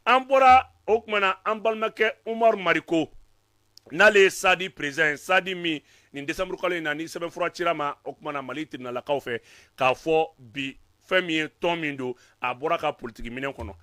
an bɔra o kumana an balimakɛ Umar Mariko n'ale ye Sadi président Sadi min nin décembre kalo in na ni sɛbɛnfura cira ma o kumana Mali tribunalakaw fɛ k'a fɔ bi fɛn min ye tɔn min don a bɔra ka politiki minɛn kɔnɔ.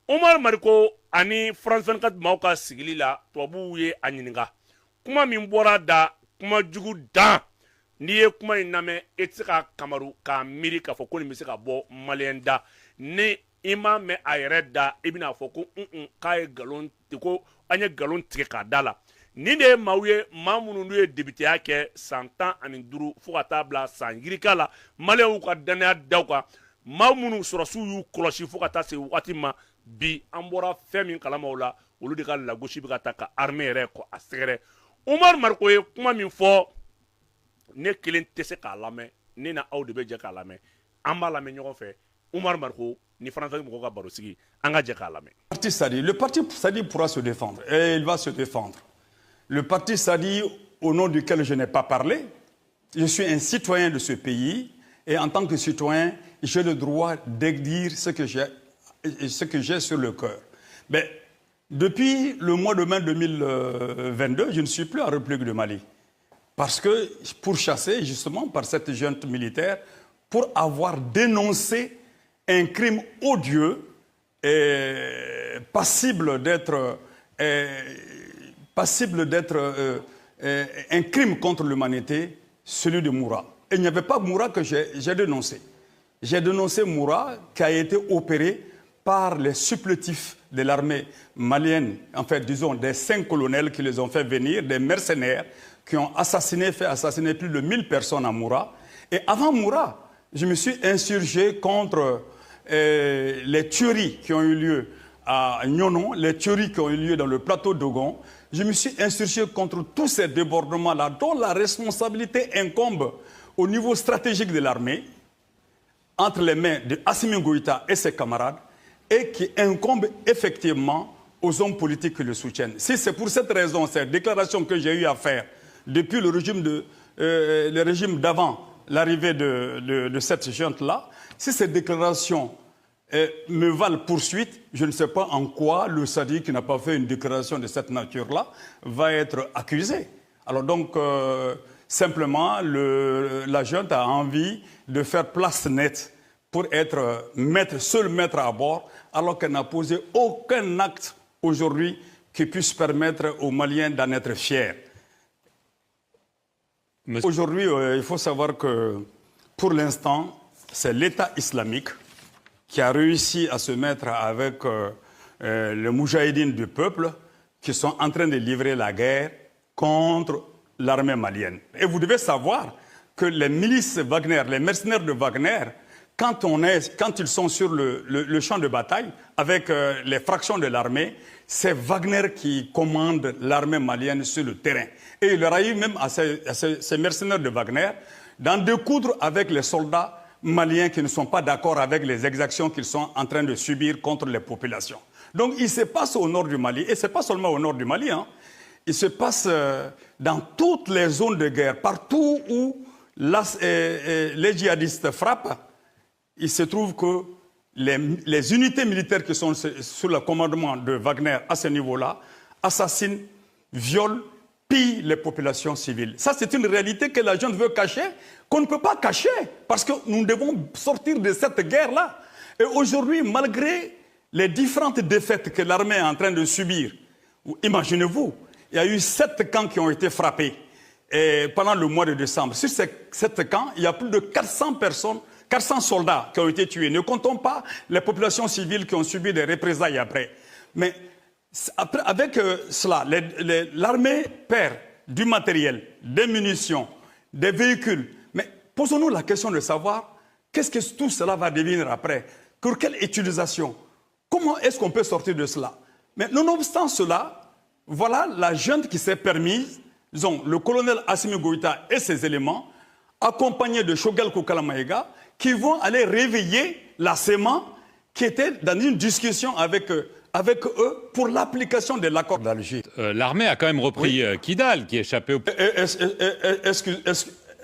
Umar Mariko ani France 24 maaw ka sigili la tubabuw ye a ɲininka kuma min bɔra da kuma jugu dan n'i ye kuma in lamɛn e tɛ se ka kamaru k'a miiri k'a fɔ ko nin bɛ se ka bɔ maliyɛn da ni i m'a mɛn a yɛrɛ da i bɛna fɔ ko k'a ye nkalon ko an ye nkalon tigɛ k'a da la nin de ye maaw ye maa minnu n'u ye debiteya kɛ san 15 fo ka taa bila san yirika la maliyɛnw ka danaya daw kan maa minnu sɔrɔsiw y'u kɔlɔsi fo ka taa se wagati ma bi an bɔra fɛn min kalama o la olu de ka lagosi bɛ ka taa ka armée yɛrɛ kɔ a sɛgɛrɛ Umar Mariko ye kuma min fɔ ne kelen tɛ se k'a lamɛn ne na aw de bɛ jɛ k'a lamɛn an b'a lamɛn ɲɔgɔn fɛ Umar Mariko ni France mɔgɔw ka baro sigi an ka jɛ k'a lamɛn. Le parti Sadi pourra se défendre et il va se défendre. Le parti Sadi au nom duquel je n'ai pas parlé, je suis un citoyen de ce pays et en tant que citoyen, j'ai le droit de dire ce que j'ai sur le cœur. Mais depuis le mois de mai 2022, je ne suis plus en République de Mali. Parce que, pourchassé justement par cette junte militaire, pour avoir dénoncé un crime odieux et passible d'être un crime contre l'humanité, celui de Moura. Et il n'y avait pas Moura que j'ai dénoncé. J'ai dénoncé Moura qui a été opéré par les supplétifs de l'armée malienne, en fait, disons, des 5 colonels qui les ont fait venir, des mercenaires qui ont fait assassiner plus de 1000 personnes à Moura. Et avant Moura, je me suis insurgé contre les tueries qui ont eu lieu à Nyonon, les tueries qui ont eu lieu dans le plateau d'Ogon. Je me suis insurgé contre tous ces débordements-là, dont la responsabilité incombe au niveau stratégique de l'armée, entre les mains de Assimi Goïta et ses camarades, et qui incombe effectivement aux hommes politiques qui le soutiennent. Si c'est pour cette raison, cette déclaration que j'ai eu à faire depuis le régime d'avant l'arrivée de cette junte-là, si ces déclarations me valent poursuite, je ne sais pas en quoi le Sadi qui n'a pas fait une déclaration de cette nature-là va être accusé. Alors donc, simplement, la junte a envie de faire place nette pour être seul maître à bord, alors qu'elle n'a posé aucun acte aujourd'hui qui puisse permettre aux Maliens d'en être fiers. Aujourd'hui, il faut savoir que, pour l'instant, c'est l'État islamique qui a réussi à se mettre avec les moudjahidines du peuple qui sont en train de livrer la guerre contre l'armée malienne. Et vous devez savoir que les milices Wagner, les mercenaires de Wagner, quand ils sont sur le champ de bataille avec les fractions de l'armée, c'est Wagner qui commande l'armée malienne sur le terrain. Et il leur a eu même à ces mercenaires de Wagner d'en découdre avec les soldats maliens qui ne sont pas d'accord avec les exactions qu'ils sont en train de subir contre les populations. Donc il se passe au nord du Mali, et ce n'est pas seulement au nord du Mali, hein, il se passe dans toutes les zones de guerre, partout où les djihadistes frappent, il se trouve que les unités militaires qui sont sous le commandement de Wagner à ce niveau-là assassinent, violent, pillent les populations civiles. Ça, c'est une réalité que la junte veut cacher, qu'on ne peut pas cacher, parce que nous devons sortir de cette guerre-là. Et aujourd'hui, malgré les différentes défaites que l'armée est en train de subir, imaginez-vous, il y a eu 7 camps qui ont été frappés pendant le mois de décembre. Sur ces 7 camps, il y a plus de 400 soldats qui ont été tués. Ne comptons pas les populations civiles qui ont subi des représailles après. Mais avec cela, l'armée perd du matériel, des munitions, des véhicules. Mais posons-nous la question de savoir qu'est-ce que tout cela va devenir après. Pour quelle utilisation? Comment est-ce qu'on peut sortir de cela? Mais nonobstant cela, voilà la junte qui s'est permise, disons, le colonel Assimi Goïta et ses éléments, accompagnés de Choguel Koukalamaïga, qui vont aller réveiller la SEMA qui était dans une discussion avec eux pour l'application de l'accord d'Alger. L'armée a quand même repris Kidal, qui échappait au...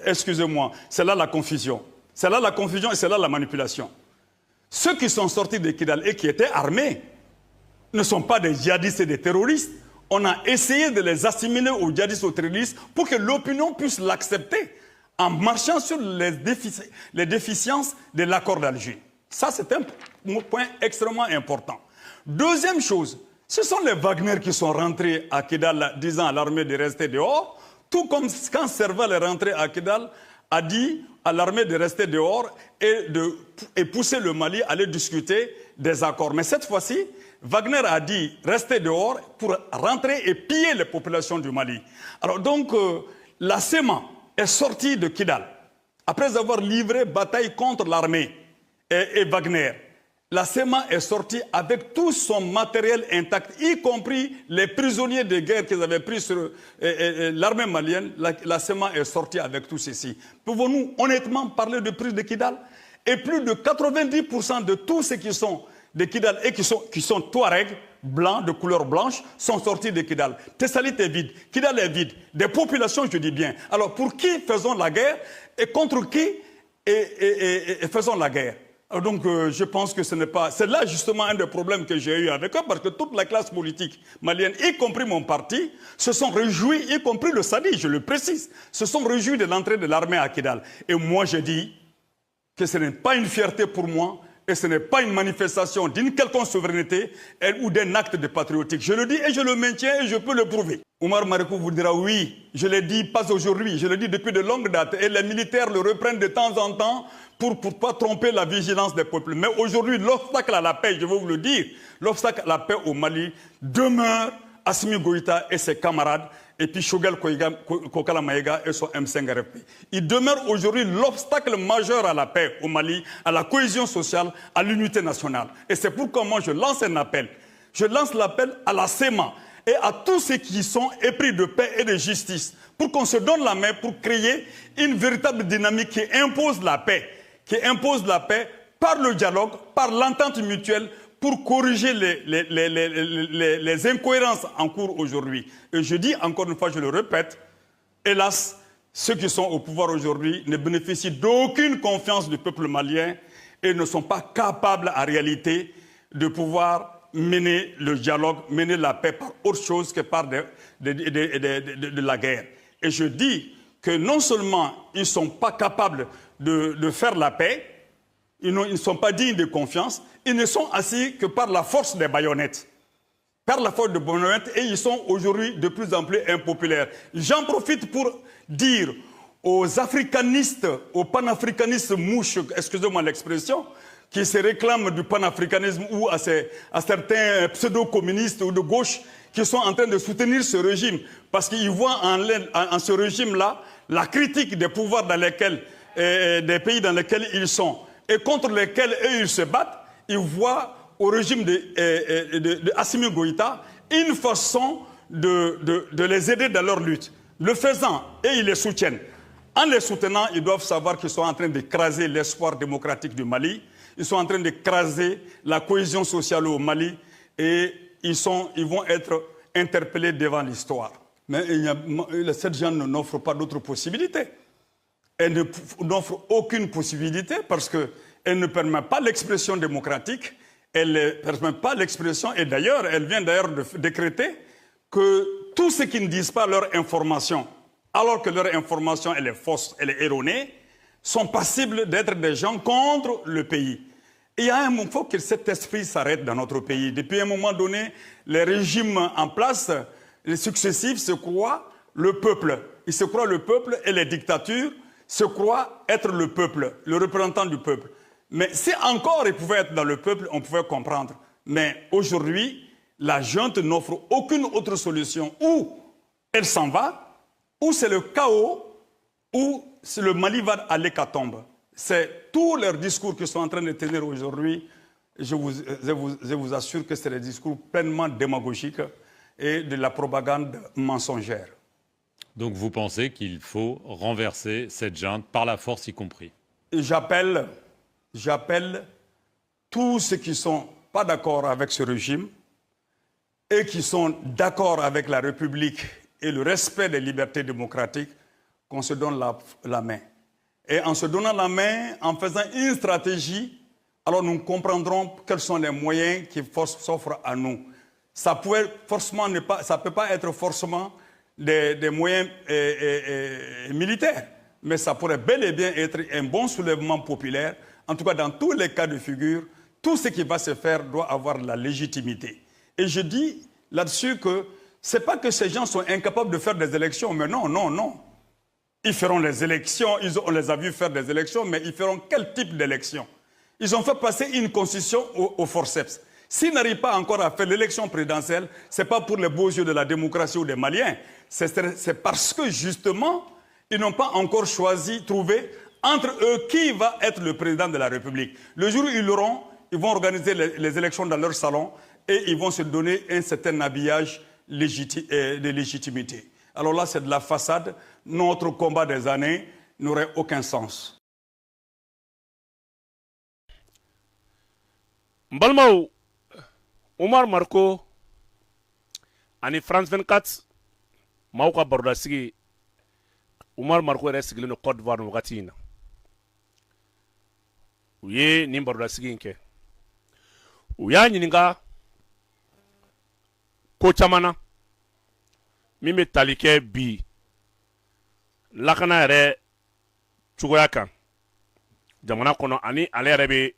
Excusez-moi, c'est là la confusion. C'est là la confusion et c'est là la manipulation. Ceux qui sont sortis de Kidal et qui étaient armés ne sont pas des djihadistes et des terroristes. On a essayé de les assimiler aux djihadistes, aux terroristes, pour que l'opinion puisse l'accepter en marchant sur les déficiences de l'accord d'Alger. Ça, c'est un point extrêmement important. Deuxième chose, ce sont les Wagner qui sont rentrés à Kidal disant à l'armée de rester dehors, tout comme quand Serval est rentré à Kidal, a dit à l'armée de rester dehors et pousser le Mali à aller discuter des accords. Mais cette fois-ci, Wagner a dit rester dehors pour rentrer et piller les populations du Mali. Alors donc, la SEMA est sortie de Kidal après avoir livré bataille contre l'armée et Wagner. La SEMA est sortie avec tout son matériel intact, y compris les prisonniers de guerre qu'ils avaient pris sur l'armée malienne. La SEMA est sortie avec tout ceci. Pouvons-nous honnêtement parler de prise de Kidal? Et plus de 90% de tous ceux qui sont de Kidal et qui sont Touaregs, blancs, de couleur blanche, sont sortis de Kidal. Tessalit est vide, Kidal est vide. Des populations, je dis bien. Alors pour qui faisons la guerre et contre qui faisons la guerre? Donc je pense que ce n'est pas... C'est là justement un des problèmes que j'ai eu avec eux, parce que toute la classe politique malienne, y compris mon parti, se sont réjouis, y compris le SADI, je le précise, se sont réjouis de l'entrée de l'armée à Kidal. Et moi je dis que ce n'est pas une fierté pour moi, et ce n'est pas une manifestation d'une quelconque souveraineté ou d'un acte de patriotique. Je le dis et je le maintiens et je peux le prouver. Oumar Marikou vous dira oui, je l'ai dit pas aujourd'hui, je le dis depuis de longues dates, et les militaires le reprennent de temps en temps pour ne pas tromper la vigilance des peuples. Mais aujourd'hui, l'obstacle à la paix, je vais vous le dire, l'obstacle à la paix au Mali demeure Assimi Goïta et ses camarades, et puis Choguel Kokala Maïga et son M5RFP. Il demeure aujourd'hui l'obstacle majeur à la paix au Mali, à la cohésion sociale, à l'unité nationale. Et c'est pourquoi moi je lance un appel. Je lance l'appel à la SEMA et à tous ceux qui sont épris de paix et de justice, pour qu'on se donne la main pour créer une véritable dynamique qui impose la paix par le dialogue, par l'entente mutuelle, pour corriger les incohérences en cours aujourd'hui. Et je dis encore une fois, je le répète, hélas, ceux qui sont au pouvoir aujourd'hui ne bénéficient d'aucune confiance du peuple malien et ne sont pas capables en réalité de pouvoir mener le dialogue, mener la paix par autre chose que par de la guerre. Et je dis que non seulement ils ne sont pas capables de faire la paix, ils ne sont pas dignes de confiance, ils ne sont assis que par la force des baïonnettes. Par la force des baïonnettes, et ils sont aujourd'hui de plus en plus impopulaires. J'en profite pour dire aux africanistes, aux panafricanistes mouches, excusez-moi l'expression, qui se réclament du panafricanisme, ou à certains pseudo-communistes ou de gauche qui sont en train de soutenir ce régime, parce qu'ils voient en ce régime-là la critique des pouvoirs dans lesquels, des pays dans lesquels ils sont, et contre lesquels eux ils se battent. Ils voient au régime de Assimi Goïta une façon de les aider dans leur lutte. Le faisant, et ils les soutiennent. En les soutenant, ils doivent savoir qu'ils sont en train d'écraser l'espoir démocratique du Mali. Ils sont en train d'écraser la cohésion sociale au Mali. Et ils vont être interpellés devant l'histoire. Mais cette gens n'offre pas d'autres possibilités. Elle n'offre aucune possibilité parce qu'elle ne permet pas l'expression démocratique, elle ne permet pas l'expression, et d'ailleurs, elle vient d'ailleurs de décréter que tous ceux qui ne disent pas leur information, alors que leur information elle est fausse, elle est erronée, sont passibles d'être des gens contre le pays. Et il y a un moment, il faut que cet esprit s'arrête dans notre pays. Depuis un moment donné, les régimes en place, les successifs, se croient le peuple. Ils se croient le peuple, et les dictatures se croient être le peuple, le représentant du peuple. Mais si encore ils pouvaient être dans le peuple, on pouvait comprendre. Mais aujourd'hui, la junte n'offre aucune autre solution. Ou elle s'en va, ou c'est le chaos, ou le Mali va à l'hécatombe. C'est tous leurs discours qu'ils sont en train de tenir aujourd'hui. Je vous assure que c'est des discours pleinement démagogiques et de la propagande mensongère. Donc vous pensez qu'il faut renverser cette junte, par la force y compris? J'appelle tous ceux qui ne sont pas d'accord avec ce régime et qui sont d'accord avec la République et le respect des libertés démocratiques, qu'on se donne la main. Et en se donnant la main, en faisant une stratégie, alors nous comprendrons quels sont les moyens qui s'offrent à nous. ça pouvait forcément ne pas, ça peut pas être forcément des moyens militaires, mais ça pourrait bel et bien être un bon soulèvement populaire. En tout cas, dans tous les cas de figure, tout ce qui va se faire doit avoir la légitimité. Et je dis là-dessus que c'est pas que ces gens sont incapables de faire des élections, mais non, non, non. Ils feront les élections, on les a vus faire des élections, mais ils feront quel type d'élection? Ils ont fait passer une constitution au forceps. S'ils n'arrivent pas encore à faire l'élection présidentielle, ce n'est pas pour les beaux yeux de la démocratie ou des Maliens. C'est parce que justement, ils n'ont pas encore choisi, trouvé entre eux qui va être le président de la République. Le jour où ils l'auront, ils vont organiser les élections dans leur salon et ils vont se donner un certain habillage de légitimité. Alors là, c'est de la façade. Notre combat des années n'aurait aucun sens. Mbalmao, Omar Marko, ani France 24, Mauka Bordasigi, Omar Marko est signé le Côte d'Ivoire au Gatina. Ouye, ni Bordasigi nke. Ouya Ninga, Kochamana, Mime Talike Bi, Lakana Re, Chugoyaka, Jamana Kono, Ani Alerebe,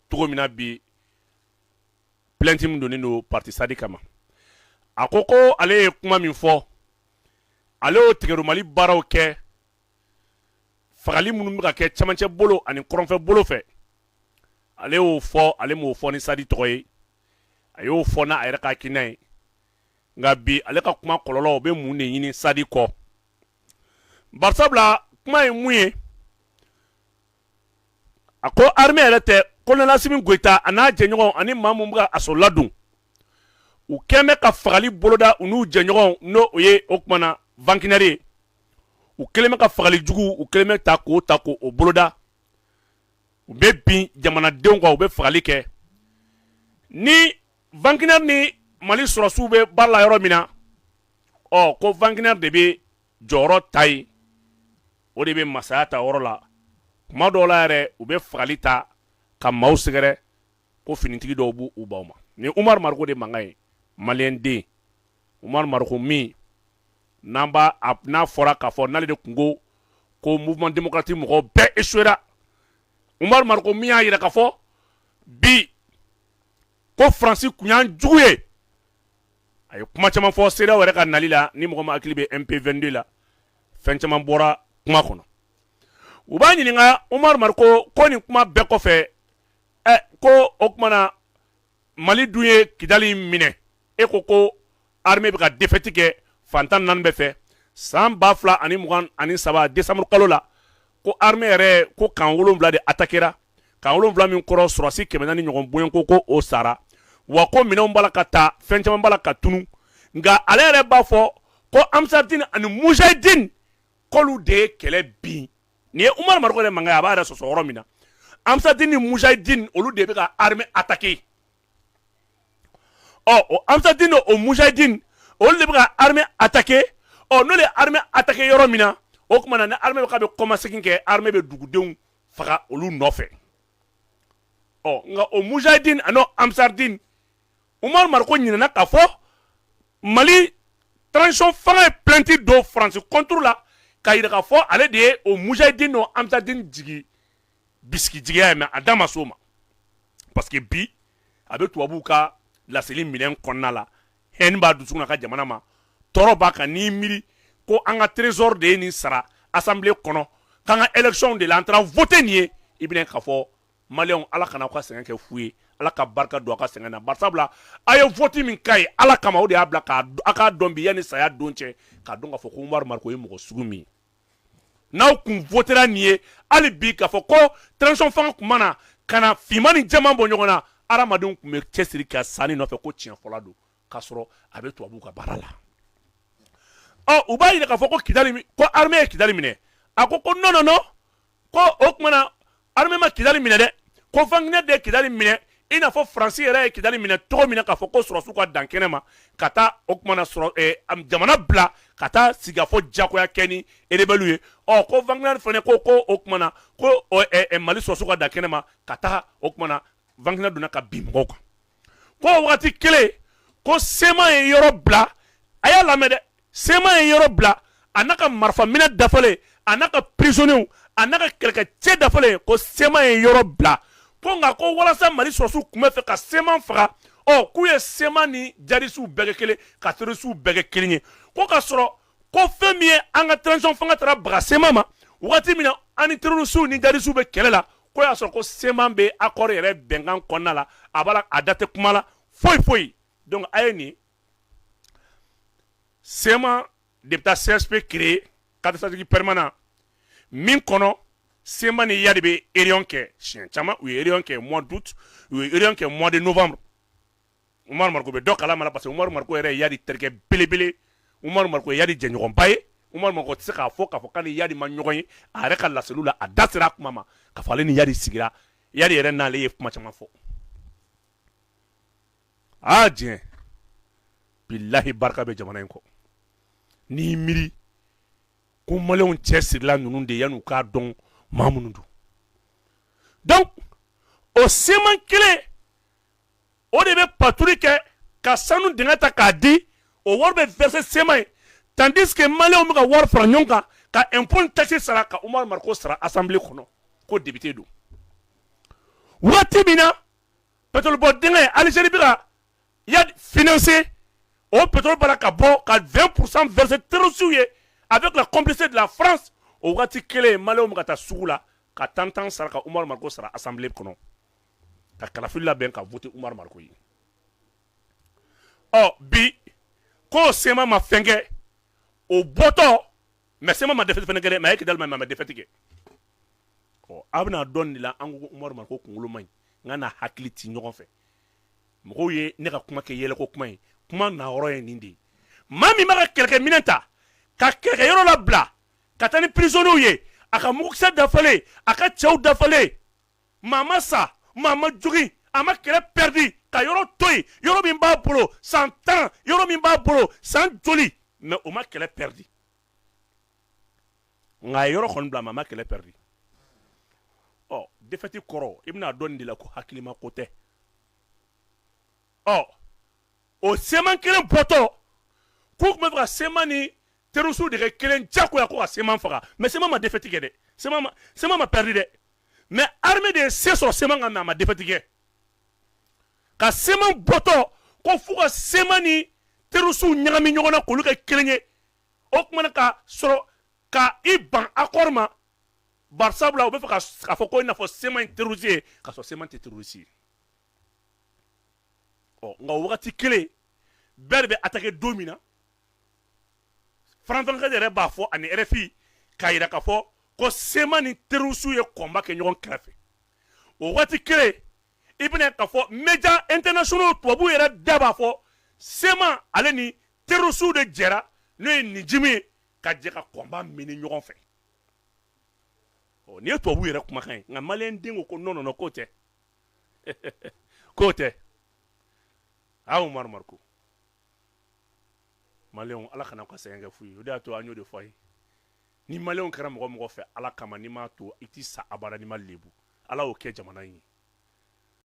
Tugomina Bi, plainte mu donné no parti sadikama akoko ale kuma min fo ale o tigero mali baraw ke fagali munun ka ke chamanche bolo ani koronfe bolo fe ale o fo ale mo fo ni sadi toye ayo fo na ayra ka kinai nga bi ale ka kuma kololo be mun ne yini sadi ko barsabla kuma e muye ako armée elete Colonel Assimi Goïta ana jenyogon ani mamumba asoladun u keme ka fagali boloda unu jenyogon no oye okmana vankinari u keleme ka fagali jugu u keleme tako o boloda u be bin jamana denw kwa u be fagali ke ni vankinari ni Mali surasu be barla yoro mina ko vankinari de be joro tai o de be masayata oro la kuma do la yɛrɛ u be fagali ta ka maaw sɛgɛrɛ ko finitigi dɔw b'u u baw ma ni Umar Marko de mankan ye maliyɛn den Umar Marko min n'a fɔra k'a fɔ n'ale de kungo ko mouvement démocratique mɔgɔw bɛɛ échouera Umar Marko min y'a yira k'a fɔ bi ko Faransi kun y'an jugu ye a ye kuma caman fɔ CEDEAO yɛrɛ ka nali la ni mɔgɔ ma hakili bɛ MP22 la fɛn caman bɔra kuma kɔnɔ u b'a ɲininka Umar Marko ko nin kuma bɛɛ kɔfɛ ko o kumana Mali dun ye Kidali minɛ e ko armée bɛ ka défaite kɛ fantan naani bɛɛ fɛ san 2023 décembre kalo la ko armée yɛrɛ ko kan 7 de attaquera kan 7 min kɔrɔ sɔrɔsi 400 ɲɔgɔn bonya ko o sara wa ko minɛnw b'a la ka taa fɛn caman b'a la ka tunu nka ale yɛrɛ b'a fɔ ko Amsaddin ani Mujahideen k'olu de ye kɛlɛ bin ni ye Umar Marko de mankan ye a b'a yɛrɛ sɔsɔ yɔrɔ min na Amsaddin ni Mujahideen olu de bɛ ka armée attaquer o Amsaddin o Mujahideen olu de bɛ ka armée attaquer n'olu ye armée attaquer yɔrɔ min na o tuma na ni armée bɛ kɔmasegin kɛ armée bɛ dugudenw faga olu nɔfɛ nka o Mujahideen ani Amsaddin Umar Marko ɲinɛna k'a fɔ Mali transition fanga ye plainte do France contre la ka yira k'a fɔ ale de ye o Mujahideen o Amsaddin jigi bisiki jigiya ye mais a da ma s'o ma parce que bi a bɛ tubabuw ka laseli minɛn kɔnɔna la hɛni b'a dusukun na ka jamana ma tɔɔrɔ b'a kan n'i miiri ko an ka trésor de ye nin sara assemblée kɔnɔ k'an ka élection de la an taara voter nin ye i bɛna k'a fɔ maliyɛnw ala kana aw ka sɛgɛn kɛ fu ye ala ka barika don aw ka sɛgɛn na barisabula a ye vote min k'a ye ala kama o de y'a bila a k'a dɔn bi yanni saya don cɛ k'a dɔn k'a fɔ ko Umar Marko ye mɔgɔ sugu min ye n'aw kun votera nin ye hali bi k'a fɔ ko transition fanga tun mana ka na finman ni jɛman bɔ ɲɔgɔn na adamadenw tun bɛ cɛsiri ka sanni nɔfɛ ko tiɲɛ fɔla don k'a sɔrɔ a bɛ tubabuw ka baara la u b'a yira k'a fɔ ko armée ye Kidali minɛ a ko non ko o tuma na armée ma Kidali minɛ dɛ ko Wagner de ye Kidali minɛ i n'a fɔ Faransi yɛrɛ ye Kidali minɛ cogo min na k'a fɔ ko sɔrɔsiw ka dan kɛnɛ ma ka taa o tuma na jamana bila ka taa sigi ka fɔ jagoya kɛ ni rebelle ye ko Wagner fana ko o tuma na ko Mali sɔrɔsiw ka dan kɛnɛ ma ka taa o tuma na Wagner donna ka bin mɔgɔw kan ko wagati kelen ko sema ye yɔrɔ bila a y'a lamɛn dɛ sema ye yɔrɔ bila a n'a ka marifa minɛ dafalen a n'a ka prisonniers a n'a ka kɛlɛkɛcɛ dafalen ko sema ye yɔrɔ bila ko nka ko walasa mali sɔrɔsiw tun bɛ fɛ ka sema faga k'u ye sema ni jadisiw bɛɛ kɛ kelen ka terrorisiw bɛɛ kɛ kelen ye ko ka sɔrɔ ko fɛn min ye an ka transition fanga taara baga sema ma wagati min na an ni terrorisiw ni jadisiw bɛ kɛlɛ la ko y'a sɔrɔ ko sema bɛ accord yɛrɛ bɛnkan kɔnɔna la a b'a la a da tɛ kuma la foyi donc a ye nin sema de bɛ taa CSP créer carte stratégique permanent min kɔnɔ sema ni ya de bɛ réunion kɛ siɲɛ caman u ye réunion kɛ mois d'août u ye réunion kɛ mois de novembre Umaru Mariko bɛ dɔ kalama la parce que Umaru Mariko yɛrɛ ye Yadi terikɛ belebele Umaru Mariko ye Yadi jɛɲɔgɔnba ye Umaru Mariko tɛ se k'a fɔ k'ale Yadi ma ɲɔgɔn ye a yɛrɛ ka laseliw la a da sera a kuma ma k'a fɔ ale ni Yadi sigira Yadi yɛrɛ n'ale ye kuma caman fɔ diɲɛ bilahi barika bɛ jamana in kɔ n'i miiri ko maliyɛnw cɛsirila ninnu de yan'u k'a dɔn maa minnu don donc o seman kelen o de bɛ patrouille kɛ ka sanu dingɛ ta k'a di o wari bɛ verser sema ye tandis que maliyɛnw bɛ ka wari fara ɲɔgɔn kan ka impôt ni taxe sara ka Umaru Mariko sara assemblée kɔnɔ ko député don waati min na pétrole bɔ dingɛ Algérie bɛ ka Yadi financer o pétrole b'a la ka bɔ ka 20% verser terrorisiw ye avec la complicité de la France o waati kelen maliyɛnw bɛ ka taa sugu la ka tan sara ka Umaru Mariko sara assemblée kɔnɔ ka kalafili labɛn ka voter Umaru Mariko ye bi ko sema ma fɛn kɛ o bɔtɔ mais sema ma défaite fɛnɛ kɛ dɛ mais a ye Kidali ma mais a ma défaite kɛ a bɛna dɔn de la an ko Umaru Mariko kunkolo man ɲi n ka na hakili ci ɲɔgɔn fɛ mɔgɔw ye ne ka kuma kɛ yɛlɛko kuma ye kuma na yɔrɔ ye nin de ye maa min b'a ka kɛlɛkɛminɛn ta ka kɛlɛkɛyɔrɔ labila ka taa ni prisonniers ye a ka mugukisɛ dafalen a ka cɛw dafalen maa ma sa maa ma jogin a ma kɛlɛ pɛridi ka yɔrɔ to yen yɔrɔ min b'a bolo san 10 yɔrɔ min b'a bolo san joli mais o ma kɛlɛ pɛridi nka a ye yɔrɔ kɔni bila mais a ma kɛlɛ pɛridi défaite kɔrɔ i bɛna dɔn nin de la ko hakilima ko tɛ o seman kelen bɔtɔ k'u tun bɛ fɛ ka seman ni terrorisiw de kɛ kelen jagoya ko ka seman faga mais seman ma défaite kɛ dɛ seman ma pɛridi dɛ mais armée de ye se sɔrɔ seman kan mais a ma défaite kɛ ka seman bɔtɔ ko fo ka seman ni terrorisiw ɲagami ɲɔgɔn na k'olu kɛ kelen ye o tuma na ka sɔrɔ ka i ban accord ma bari sabula u bɛ fɛ k'a fɔ ko i n'a fɔ seman ye terroriste ye k'a sɔrɔ seman tɛ terroriste ye nka o wagati kelen bɛɛ de bɛ attaquer don min na France 24 yɛrɛ b'a fɔ ani RFI k'a jira k'a fɔ ko seman ni terroriste ye combat kɛ ɲɔgɔn kɛrɛfɛ o wagati kelen i bɛna k'a fɔ médias internationaux tubabuw yɛrɛ da b'a fɔ seman ale ni terroriste de jɛra n'o ye Nijimi ye ka jɛ ka combat mener ɲɔgɔn fɛ nin ye tubabuw yɛrɛ kumakan ye nka maliyɛn den ko non k'o tɛ k'o tɛ Umaru Mariko maliyɛnw ala kana ka sɛgɛn kɛ fu ye o de y'a to an y'o de fɔ a ye ni maliyɛnw kɛra mɔgɔ fɛ ala kama n'i m'a to i tɛ sa abada n'i ma lebu ala y'o kɛ jamana in ye